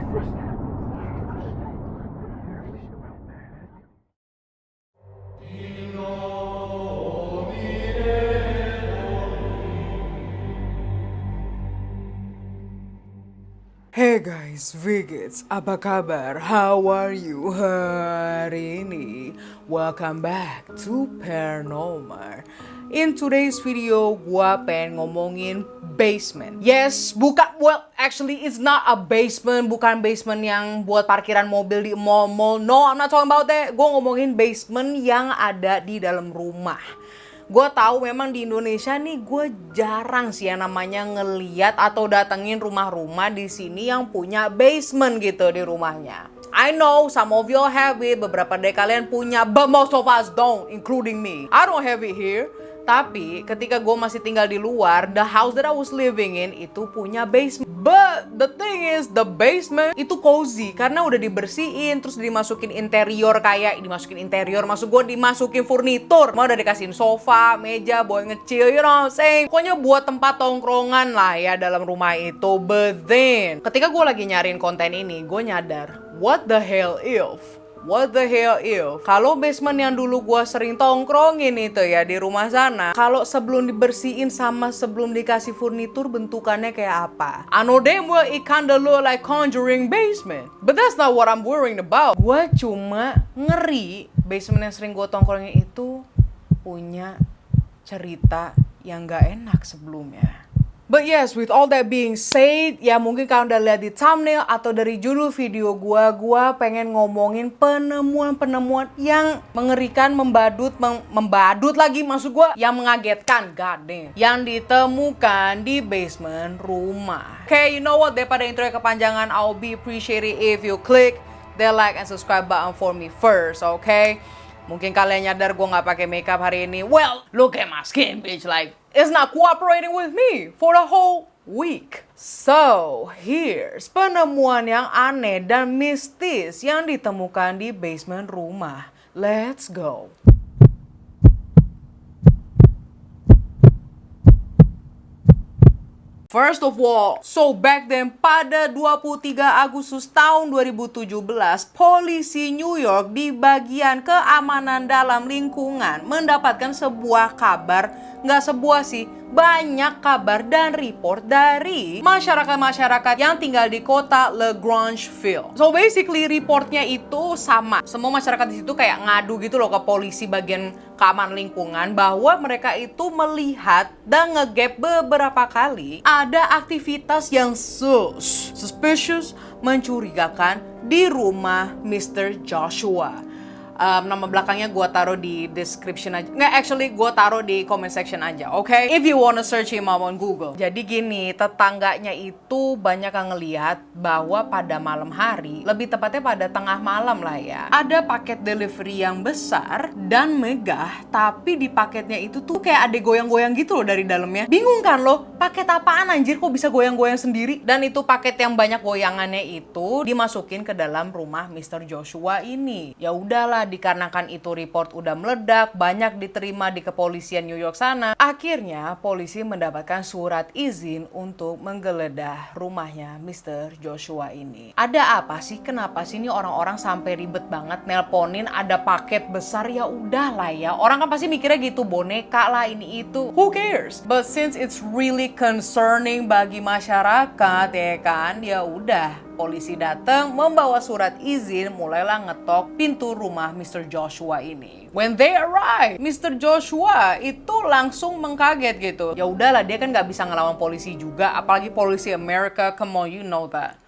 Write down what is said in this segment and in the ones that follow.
Hey guys, Vigits, apa kabar? How are you hari ini? Welcome back to Paranormal. In today's video, gua pengen ngomongin basement. Yes, actually it's not a basement, bukan basement yang buat parkiran mobil di mall-mall. No, I'm not talking about that. Gua ngomongin basement yang ada di dalam rumah. Gue tahu memang di Indonesia nih gue jarang sih yang namanya ngeliat atau datengin rumah-rumah di sini yang punya basement gitu di rumahnya. I know some of you have it, beberapa dari kalian punya, but most of us don't, including me. I don't have it here. Tapi ketika gue masih tinggal di luar, the house that I was living in itu punya basement. But the thing is, the basement itu cozy karena udah dibersihin, terus dimasukin interior maksud gue dimasukin furnitur. Mau udah dikasihin sofa, meja, buat ngecil, you know what I'm saying? Pokoknya buat tempat tongkrongan lah ya dalam rumah itu. But then, ketika gue lagi nyariin konten ini, gue nyadar, what the hell if? Kalau basement yang dulu gue sering tongkrongin itu ya di rumah sana, kalau sebelum dibersihin sama sebelum dikasih furnitur bentukannya kayak apa? I know damn well it kinda look like Conjuring basement, but that's not what I'm worrying about. Gue cuma ngeri basement yang sering gue tongkrongin itu punya cerita yang gak enak sebelumnya. But yes, with all that being said, ya mungkin kalian udah lihat di thumbnail atau dari judul video gua pengen ngomongin penemuan-penemuan yang mengerikan, membadut lagi maksud gua, yang mengagetkan, god damn, yang ditemukan di basement rumah. Okay, you know what, daripada intro kepanjangan, I'll be appreciated if you click the like and subscribe button for me first, okay? Mungkin kalian nyadar gue gak pakai makeup hari ini. Well, look at my skin, bitch. Like, it's not cooperating with me for the whole week. So, here's penemuan yang aneh dan mistis yang ditemukan di basement rumah. Let's go. First of all, so back then pada 23 Agustus tahun 2017, polisi New York di bagian keamanan dalam lingkungan mendapatkan sebuah kabar, nggak sebuah sih, banyak kabar dan report dari masyarakat-masyarakat yang tinggal di kota LaGrangeville. So basically reportnya itu sama. Semua masyarakat di situ kayak ngadu gitu loh ke polisi bagian keamanan lingkungan bahwa mereka itu melihat dan ngegap beberapa kali ada aktivitas yang suspicious, mencurigakan di rumah Mr. Joshua. Nama belakangnya gue taruh di description aja. Nggak, actually gue taruh di comment section aja, okay? If you wanna search him up on Google. Jadi gini, tetangganya itu banyak yang ngeliat bahwa pada malam hari, lebih tepatnya pada tengah malam lah ya, ada paket delivery yang besar dan megah, tapi di paketnya itu tuh kayak ada goyang-goyang gitu loh dari dalamnya. Bingung kan lo? Paket apaan anjir kok bisa goyang-goyang sendiri? Dan itu paket yang banyak goyangannya itu dimasukin ke dalam rumah Mr. Joshua ini. Ya udahlah, dikarenakan itu report udah meledak, banyak diterima di kepolisian New York sana. Akhirnya polisi mendapatkan surat izin untuk menggeledah rumahnya Mr. Joshua ini. Ada apa sih? Kenapa sih ini orang-orang sampai ribet banget nelponin ada paket besar? Ya udahlah ya. Orang kan pasti mikirnya gitu, boneka lah ini itu. Who cares? But since it's really concerning bagi masyarakat ya kan, ya udah. Polisi datang membawa surat izin, mulailah ngetok pintu rumah Mr. Joshua ini. When they arrive, Mr. Joshua itu langsung mengkaget gitu. Ya udahlah, dia kan nggak bisa ngelawan polisi juga, apalagi polisi Amerika. Come on, you know that.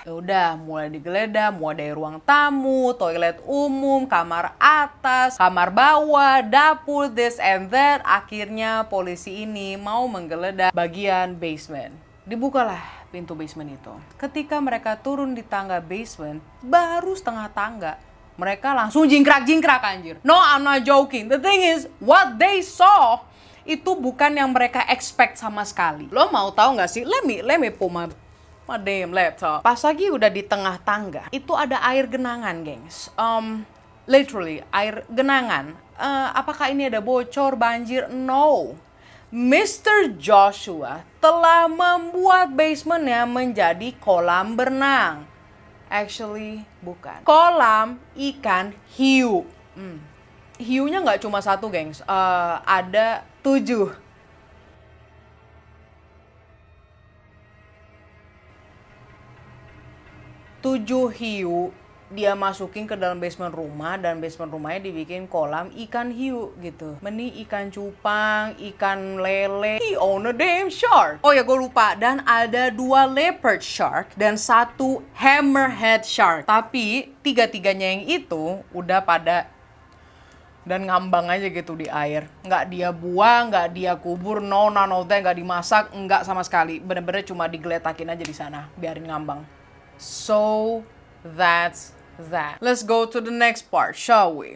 Ya udah, mulai digeledah, mulai dari ruang tamu, toilet umum, kamar atas, kamar bawah, dapur, this and that. Akhirnya polisi ini mau menggeledah bagian basement. Dibukalah pintu basement itu. Ketika mereka turun di tangga basement, baru setengah tangga, mereka langsung jingkrak-jingkrak anjir. No, I'm not joking. The thing is, what they saw itu bukan yang mereka expect sama sekali. Lo mau tahu nggak sih? Let me pull my damn laptop. Pas lagi udah di tengah tangga, itu ada air genangan, gengs. Literally air genangan. Apakah ini ada bocor, banjir? No. Mr. Joshua telah membuat basementnya menjadi kolam berenang. Actually, bukan. Kolam ikan hiu. Hiunya nggak cuma satu, gengs. Ada 7. Tujuh hiu dia masukin ke dalam basement rumah, dan basement rumahnya dibikin kolam ikan hiu gitu. Meni ikan cupang, ikan lele. He own a damn shark. Oh ya, gue lupa. Dan ada 2 leopard shark dan 1 hammerhead shark. Tapi tiga-tiganya yang itu udah pada dan ngambang aja gitu di air. Nggak dia buang, nggak dia kubur, none of that, nggak dimasak, nggak sama sekali. Bener-bener cuma digeletakin aja di sana, biarin ngambang. So that's that. Let's go to the next part, shall we?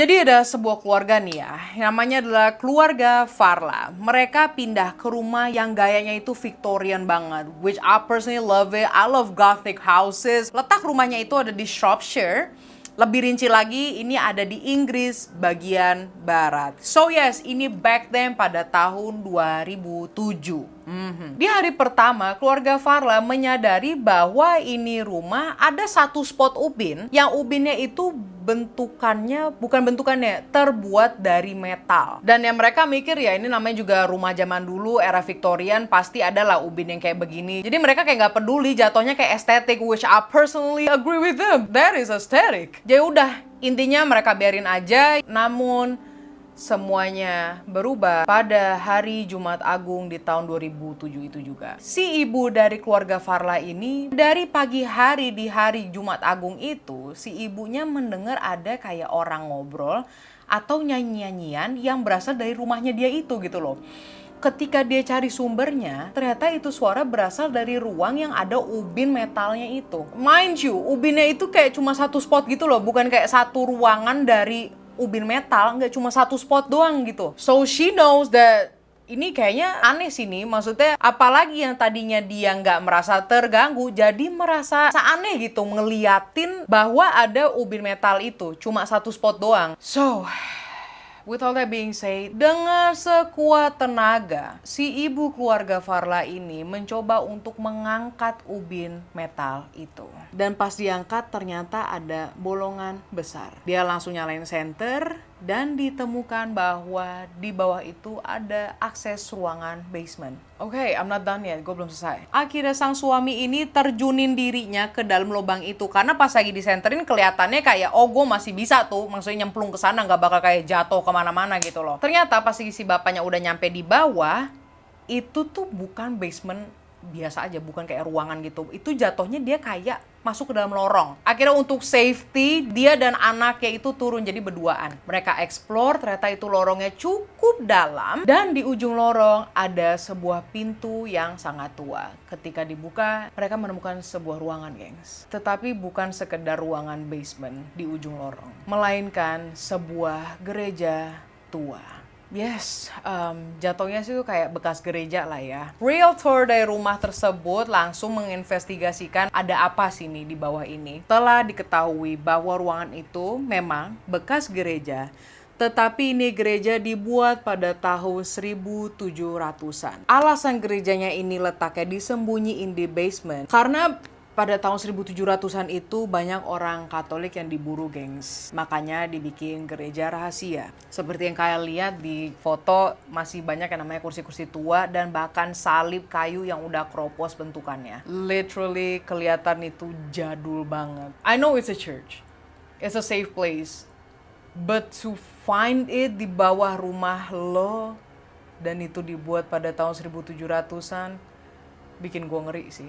Jadi ada sebuah keluarga nih ya, namanya adalah keluarga Farla. Mereka pindah ke rumah yang gayanya itu Victorian banget, which I personally love it. I love gothic houses. Letak rumahnya itu ada di Shropshire. Lebih rinci lagi, ini ada di Inggris bagian barat. So yes, ini back then pada tahun 2007. Di hari pertama, keluarga Farla menyadari bahwa ini rumah ada satu spot ubin, yang ubinnya itu terbuat dari metal. Dan yang mereka mikir ya, ini namanya juga rumah zaman dulu, era Victorian, pasti adalah ubin yang kayak begini. Jadi mereka kayak nggak peduli, jatuhnya kayak estetik, which I personally agree with them. That is aesthetic. Jadi udah, intinya mereka biarin aja. Namun semuanya berubah pada hari Jumat Agung di tahun 2007 itu juga. Si ibu dari keluarga Farla ini, dari pagi hari di hari Jumat Agung itu, si ibunya mendengar ada kayak orang ngobrol atau nyanyi-nyanyian yang berasal dari rumahnya dia itu gitu loh. Ketika dia cari sumbernya, ternyata itu suara berasal dari ruang yang ada ubin metalnya itu. Mind you, ubinnya itu kayak cuma satu spot gitu loh, bukan kayak satu ruangan dari ubin metal, nggak cuma satu spot doang gitu. So she knows that ini kayaknya aneh sih nih, maksudnya apalagi yang tadinya dia nggak merasa terganggu, jadi merasa aneh gitu ngeliatin bahwa ada ubin metal itu, cuma satu spot doang. So, with all that being said, dengan sekuat tenaga, si ibu keluarga Farla ini mencoba untuk mengangkat ubin metal itu. Dan pas diangkat ternyata ada bolongan besar. Dia langsung nyalain senter dan ditemukan bahwa di bawah itu ada akses ruangan basement. Okay, I'm not done yet, gue belum selesai. Akhirnya sang suami ini terjunin dirinya ke dalam lubang itu, karena pas lagi disenterin kelihatannya kayak, oh gue masih bisa tuh, maksudnya nyemplung ke sana, nggak bakal kayak jatuh kemana-mana gitu loh. Ternyata pas si bapaknya udah nyampe di bawah, itu tuh bukan basement biasa aja, bukan kayak ruangan gitu. Itu jatuhnya dia kayak masuk ke dalam lorong. Akhirnya untuk safety, dia dan anaknya itu turun jadi berduaan. Mereka explore, ternyata itu lorongnya cukup dalam. Dan di ujung lorong ada sebuah pintu yang sangat tua. Ketika dibuka, mereka menemukan sebuah ruangan, gengs. Tetapi bukan sekedar ruangan basement di ujung lorong, melainkan sebuah gereja tua. Yes, jatuhnya sih kayak bekas gereja lah ya. Realtor dari rumah tersebut langsung menginvestigasikan ada apa sih nih di bawah ini. Telah diketahui bahwa ruangan itu memang bekas gereja, tetapi ini gereja dibuat pada tahun 1700-an. Alasan gerejanya ini letaknya disembunyiin di basement karena pada tahun 1700-an itu banyak orang Katolik yang diburu, gengs. Makanya dibikin gereja rahasia. Seperti yang kalian lihat di foto, masih banyak yang namanya kursi-kursi tua dan bahkan salib kayu yang udah kropos bentukannya. Literally kelihatan itu jadul banget. I know it's a church. It's a safe place. But to find it di bawah rumah lo dan itu dibuat pada tahun 1700-an, bikin gue ngeri sih.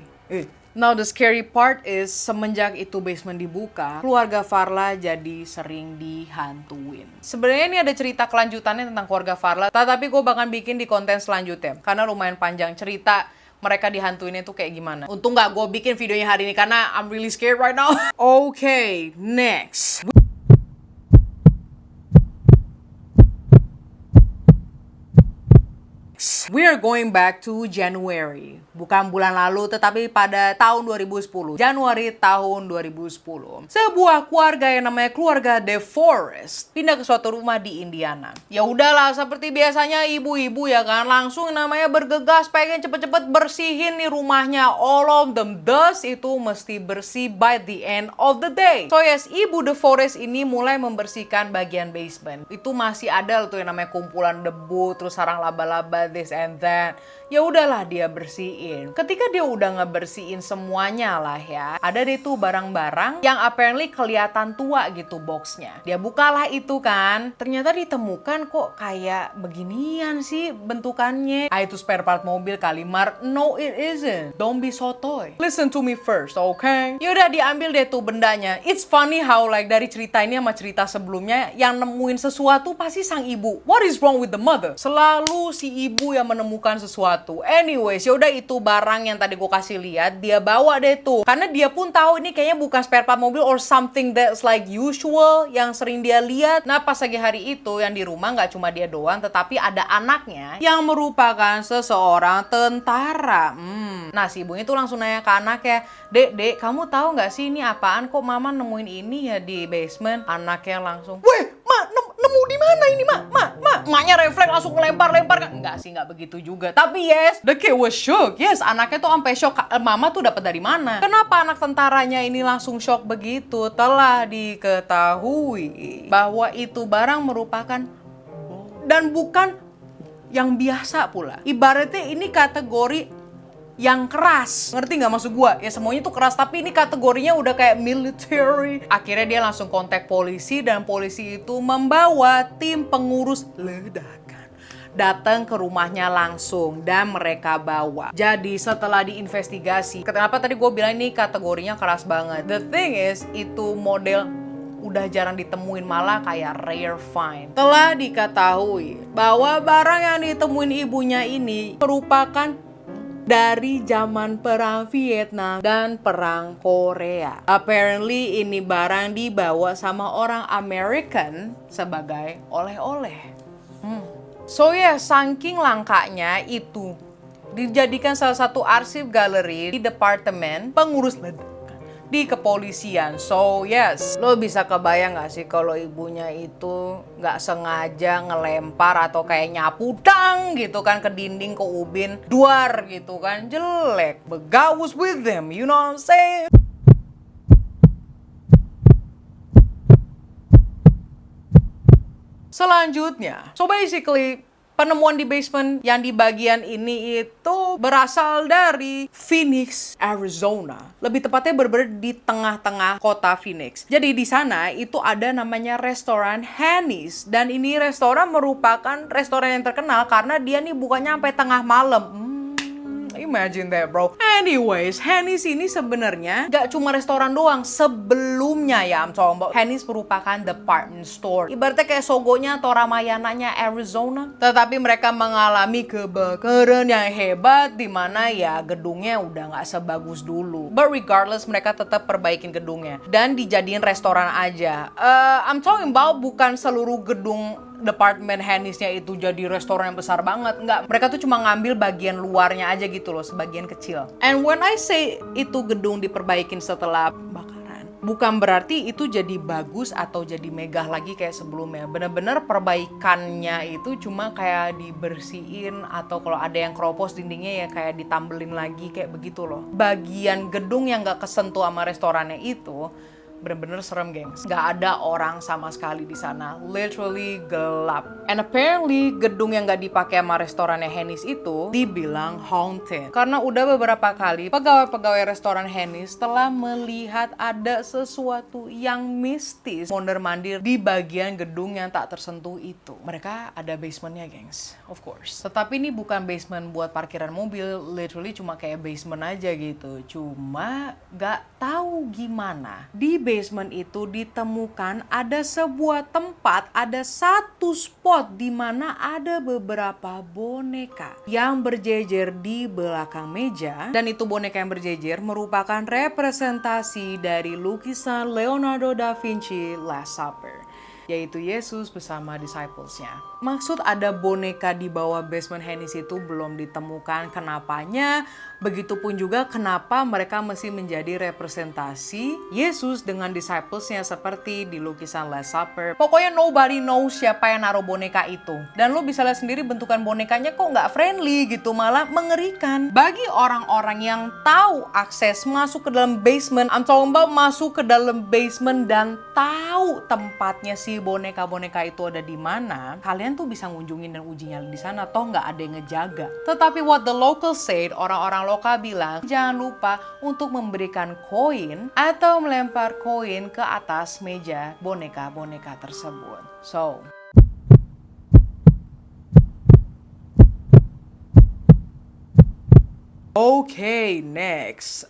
Now the scary part is, semenjak itu basement dibuka, keluarga Farla jadi sering dihantuin. Sebenarnya ini ada cerita kelanjutannya tentang keluarga Farla, tapi gue bakal bikin di konten selanjutnya, karena lumayan panjang cerita mereka dihantuinnya tuh kayak gimana. Untung gak gue bikin videonya hari ini, karena I'm really scared right now. Okay, next. We are going back to January. Bukan bulan lalu, tetapi pada tahun 2010. Januari tahun 2010. Sebuah keluarga yang namanya keluarga DeForest pindah ke suatu rumah di Indiana. Ya udahlah, seperti biasanya ibu-ibu ya kan, langsung namanya bergegas pengen cepet-cepet bersihin nih rumahnya. All of them dust itu mesti bersih by the end of the day. So yes, ibu DeForest ini mulai membersihkan bagian basement. Itu masih ada tuh yang namanya kumpulan debu, terus sarang laba-laba, this and that. Ya udahlah dia bersihin. Ketika dia udah ngebersihin semuanya lah ya, ada deh tuh barang-barang yang apparently kelihatan tua gitu boxnya. Dia bukalah itu kan, ternyata ditemukan kok kayak beginian sih bentukannya. Itu spare part mobil kali, Mar. No it isn't. Don't be sotoy. Listen to me first, okay? Yaudah diambil deh tuh bendanya. It's funny how like dari cerita ini sama cerita sebelumnya, yang nemuin sesuatu pasti sang ibu. What is wrong with the mother? Selalu si ibu yang menemukan sesuatu. Anyways, yaudah itu barang yang tadi gue kasih lihat, dia bawa deh tuh. Karena dia pun tahu ini kayaknya bukan spare part mobil or something that's like usual yang sering dia lihat. Nah pas lagi hari itu yang di rumah nggak cuma dia doang, tetapi ada anaknya yang merupakan seseorang tentara. Nah si ibunya tuh langsung nanya ke anaknya, Dek, kamu tahu nggak sih ini apaan? Kok mama nemuin ini ya di basement? Anaknya langsung, weh, nemu di mana ini, mak? Maknya refleks langsung lempar-lempar kan? Enggak sih, enggak begitu juga. Tapi yes, the kid was shook. Yes, anaknya tuh sampai shock. Mama tuh dapat dari mana? Kenapa anak tentaranya ini langsung shock begitu? Telah diketahui bahwa itu barang merupakan dan bukan yang biasa pula. Ibaratnya ini kategori yang keras. Ngerti nggak maksud gua? Ya semuanya tuh keras, tapi ini kategorinya udah kayak military. Akhirnya dia langsung kontak polisi dan polisi itu membawa tim pengurus ledakan datang ke rumahnya langsung dan mereka bawa. Jadi setelah diinvestigasi, kenapa tadi gue bilang ini kategorinya keras banget? The thing is, itu model udah jarang ditemuin, malah kayak rare find. Telah diketahui bahwa barang yang ditemuin ibunya ini merupakan dari zaman perang Vietnam dan perang Korea. Apparently ini barang dibawa sama orang American sebagai oleh-oleh. So ya, saking langkanya itu dijadikan salah satu arsip galeri di departemen pengurus ledakan di kepolisian. So yes, lo bisa kebayang gak sih kalau ibunya itu gak sengaja ngelempar atau kayak nyapu dang gitu kan ke dinding, ke ubin, duar gitu kan, jelek. But God was with them, you know what I'm saying? Selanjutnya, so basically penemuan di basement yang di bagian ini itu berasal dari Phoenix, Arizona. Lebih tepatnya berada di tengah-tengah kota Phoenix. Jadi di sana itu ada namanya restoran Henny's. Dan ini restoran merupakan restoran yang terkenal karena dia nih bukanya sampai tengah malam. Imagine that, bro. Anyways, Henny's ini sebenarnya gak cuma restoran doang. Sebelumnya ya, I'm talking about, Henny's merupakan department store. Ibaratnya kayak Sogonya atau Ramayananya Arizona. Tetapi mereka mengalami kebakaran yang hebat, dimana ya gedungnya udah gak sebagus dulu. But regardless, mereka tetap perbaikin gedungnya. Dan dijadiin restoran aja. I'm talking about bukan seluruh gedung departemen Henny's-nya itu jadi restoran yang besar banget. Enggak, mereka tuh cuma ngambil bagian luarnya aja gitu loh, sebagian kecil. And when I say itu gedung diperbaikin setelah bakaran, bukan berarti itu jadi bagus atau jadi megah lagi kayak sebelumnya. Bener-bener perbaikannya itu cuma kayak dibersihin, atau kalau ada yang keropos dindingnya ya kayak ditambelin lagi kayak begitu loh. Bagian gedung yang gak kesentuh sama restorannya itu bener-bener serem, gengs. Gak ada orang sama sekali di sana. Literally gelap. And apparently gedung yang gak dipakai sama restorannya Henny's itu dibilang haunted. Karena udah beberapa kali pegawai-pegawai restoran Henny's telah melihat ada sesuatu yang mistis mondar-mandir di bagian gedung yang tak tersentuh itu. Mereka ada basementnya, gengs. Of course. Tetapi ini bukan basement buat parkiran mobil. Literally cuma kayak basement aja gitu. Cuma gak tahu gimana di basement itu ditemukan ada sebuah tempat, ada satu spot di mana ada beberapa boneka yang berjejer di belakang meja, dan itu boneka yang berjejer merupakan representasi dari lukisan Leonardo da Vinci Last Supper. yaitu Yesus bersama disciples-nya. Maksud ada boneka di bawah basement Henny's itu belum ditemukan kenapanya, begitupun juga kenapa mereka mesti menjadi representasi Yesus dengan disciples-nya seperti di lukisan Last Supper. Pokoknya nobody knows siapa yang naruh boneka itu. Dan lo bisa lihat sendiri bentukan bonekanya kok nggak friendly gitu, malah mengerikan. Bagi orang-orang yang tahu akses masuk ke dalam basement, I'm talking about masuk ke dalam basement dan tahu tempatnya si boneka-boneka itu ada di mana, kalian tuh bisa ngunjungin dan uji nyali di sana, toh nggak ada yang ngejaga. Tetapi what the locals said, orang-orang lokal bilang, jangan lupa untuk memberikan koin atau melempar koin ke atas meja boneka-boneka tersebut. So, okay, next.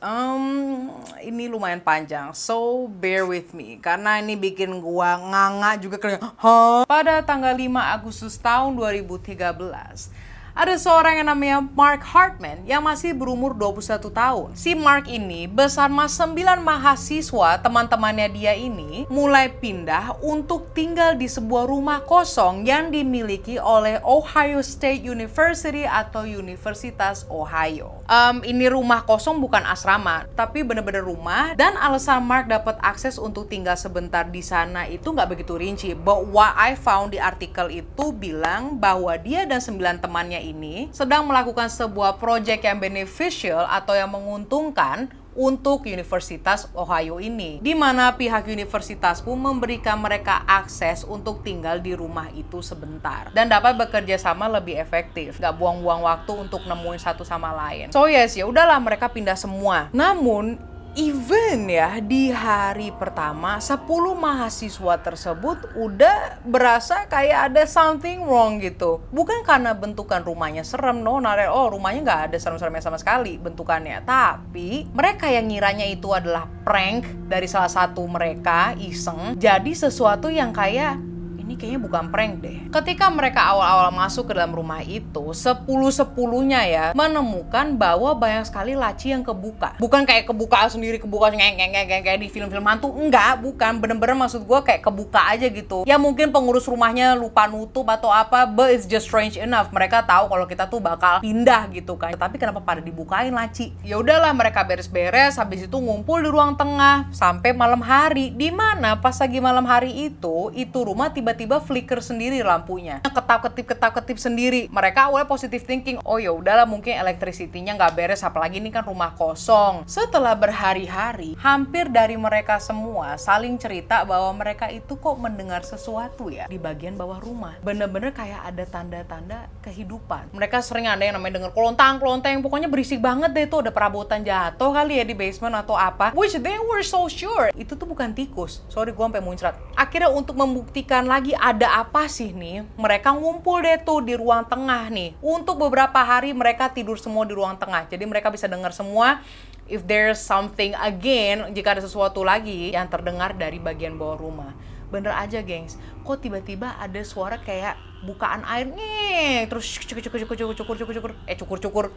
Ini lumayan panjang, so bear with me. Karena ini bikin gua nganga juga kayak, hah? Pada tanggal 5 Agustus tahun 2013, ada seorang yang namanya Mark Hartman yang masih berumur 21 tahun. Si Mark ini bersama 9 mahasiswa teman-temannya dia ini mulai pindah untuk tinggal di sebuah rumah kosong yang dimiliki oleh Ohio State University atau Universitas Ohio. Ini rumah kosong bukan asrama, tapi bener-bener rumah, dan alasan Mark dapat akses untuk tinggal sebentar di sana itu nggak begitu rinci. But what I found di artikel itu bilang bahwa dia dan 9 temannya ini sedang melakukan sebuah proyek yang beneficial atau yang menguntungkan untuk Universitas Ohio ini, di mana pihak universitas pun memberikan mereka akses untuk tinggal di rumah itu sebentar dan dapat bekerja sama lebih efektif, gak buang-buang waktu untuk nemuin satu sama lain. So yes, ya udahlah mereka pindah semua. Namun even ya di hari pertama 10 mahasiswa tersebut udah berasa kayak ada something wrong gitu. Bukan karena bentukan rumahnya serem, rumahnya nggak ada serem-seremnya sama sekali bentukannya. Tapi mereka yang ngiranya itu adalah prank dari salah satu mereka iseng. Jadi sesuatu yang kayak ini kayaknya bukan prank deh. Ketika mereka awal-awal masuk ke dalam rumah itu, 10-10-nya ya menemukan bahwa banyak sekali laci yang kebuka. Bukan kayak kebuka sendiri, kebuka kayak di film-film hantu. Enggak, bukan. Bener-bener maksud gue kayak kebuka aja gitu. Ya mungkin pengurus rumahnya lupa nutup atau apa, but it's just strange enough. Mereka tahu kalau kita tuh bakal pindah gitu kan. Tapi kenapa pada dibukain laci? Ya udahlah, mereka beres-beres, habis itu ngumpul di ruang tengah sampai malam hari. Di mana pas lagi malam hari itu rumah tiba-tiba flicker sendiri lampunya, ketap-ketip sendiri. Mereka awalnya positive thinking, oh ya udahlah mungkin electricity-nya nggak beres, apalagi ini kan rumah kosong. Setelah berhari-hari, hampir dari mereka semua saling cerita bahwa mereka itu kok mendengar sesuatu ya di bagian bawah rumah. Bener-bener kayak ada tanda-tanda kehidupan. Mereka sering ada yang namanya dengar kelontang-kelontang, pokoknya berisik banget deh, itu ada perabotan jatuh kali ya di basement atau apa. Which they were so sure itu tuh bukan tikus. Sorry, gue sampai muncrat. Akhirnya untuk membuktikan lagi ada apa sih nih, mereka ngumpul deh tuh di ruang tengah nih. Untuk beberapa hari mereka tidur semua di ruang tengah. Jadi mereka bisa dengar semua if there's something again, jika ada sesuatu lagi yang terdengar dari bagian bawah rumah. Bener aja gengs, kok tiba-tiba ada suara kayak bukaan air nih, terus cukur.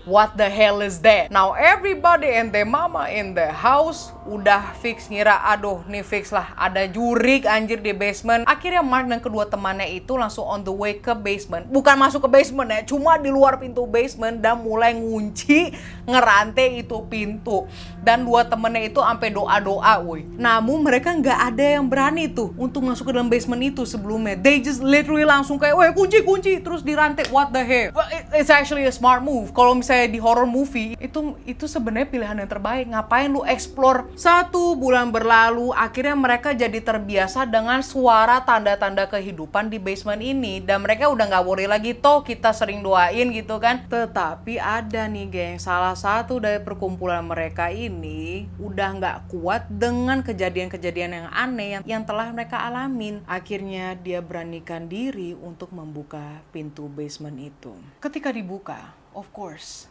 What the hell is that? Now everybody and their mama in the house udah fix ngira, aduh nih fix lah, ada jurik anjir di basement. Akhirnya Mark dan kedua temannya itu langsung on the way ke basement. Bukan masuk ke basement ya, cuma di luar pintu basement dan mulai ngunci, ngerantai itu pintu. Dan dua temennya itu sampai doa-doa, woi. Namun mereka nggak ada yang berani tuh untuk masuk ke dalam basement itu sebelumnya. They just literally langsung kayak, weh kunci, terus dirantai. What the hell? Well, it's actually a smart move. Kalau misalnya di horror movie, itu sebenarnya pilihan yang terbaik. Ngapain lu explore? 1 bulan berlalu, akhirnya mereka jadi terbiasa dengan suara tanda-tanda kehidupan di basement ini. Dan mereka udah nggak worry lagi, toh kita sering doain gitu kan. Tetapi ada nih geng, salah satu dari perkumpulan mereka ini udah nggak kuat dengan kejadian-kejadian yang aneh yang telah mereka alamin. Akhirnya dia beranikan diri untuk membuka pintu basement itu. Ketika dibuka, of course,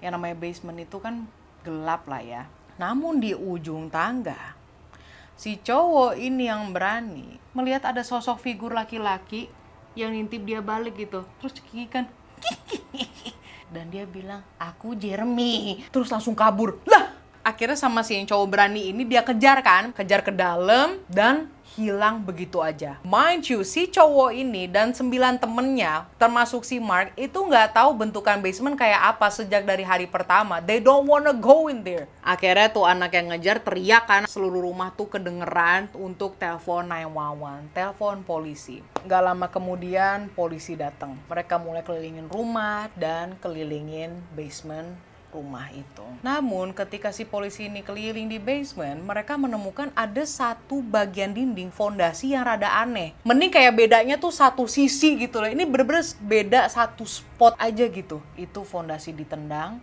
yang namanya basement itu kan gelap lah ya. Namun di ujung tangga, si cowok ini yang berani melihat ada sosok figur laki-laki yang ngintip dia balik gitu. Terus cekikikan. Dan dia bilang, aku Jeremy. Terus langsung kabur. Lah! Akhirnya sama si yang cowok berani ini dia kejar kan, kejar ke dalam dan hilang begitu aja. Mind you, si cowok ini dan 9 temennya, termasuk si Mark, itu nggak tahu bentukan basement kayak apa sejak dari hari pertama. They don't wanna go in there. Akhirnya tuh anak yang ngejar teriak kan, seluruh rumah tuh kedengeran untuk telepon 911, telepon polisi. Nggak lama kemudian polisi datang. Mereka mulai kelilingin rumah dan kelilingin basement rumah itu. Namun ketika si polisi ini keliling di basement, mereka menemukan ada satu bagian dinding fondasi yang rada aneh. Mending kayak bedanya tuh satu sisi gitu loh. Ini bener-bener beda satu spot aja gitu. Itu fondasi ditendang.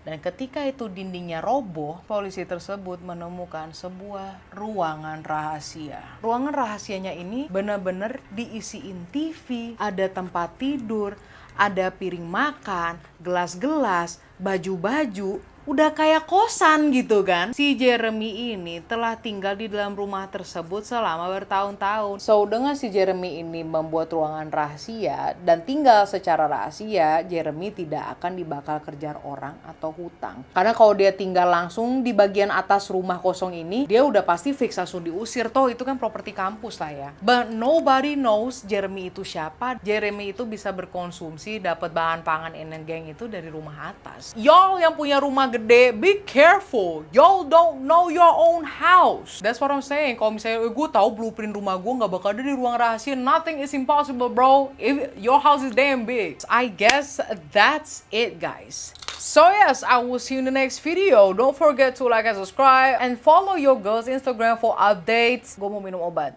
Dan ketika itu dindingnya roboh, polisi tersebut menemukan sebuah ruangan rahasia. Ruangan rahasianya ini benar-benar diisiin TV, ada tempat tidur, ada piring makan, gelas-gelas, baju-baju, udah kayak kosan gitu kan. Si Jeremy ini telah tinggal di dalam rumah tersebut selama bertahun-tahun. So, dengan si Jeremy ini membuat ruangan rahasia dan tinggal secara rahasia, Jeremy tidak akan dibakal kejar orang atau hutang. Karena kalau dia tinggal langsung di bagian atas rumah kosong ini, dia udah pasti fix langsung diusir. Toh itu kan properti kampus lah ya. But nobody knows Jeremy itu siapa. Jeremy itu bisa berkonsumsi, dapat bahan pangan energen itu dari rumah atas. Y'all yang punya rumah gede, be careful. Y'all don't know your own house. That's what I'm saying. Kalau misalnya gue tahu blueprint rumah gue nggak bakal ada di ruang rahasia, nothing is impossible, bro. If your house is damn big. I guess that's it, guys. So yes, I will see you in the next video. Don't forget to like and subscribe and follow your girl's Instagram for updates. Gue mau minum obat.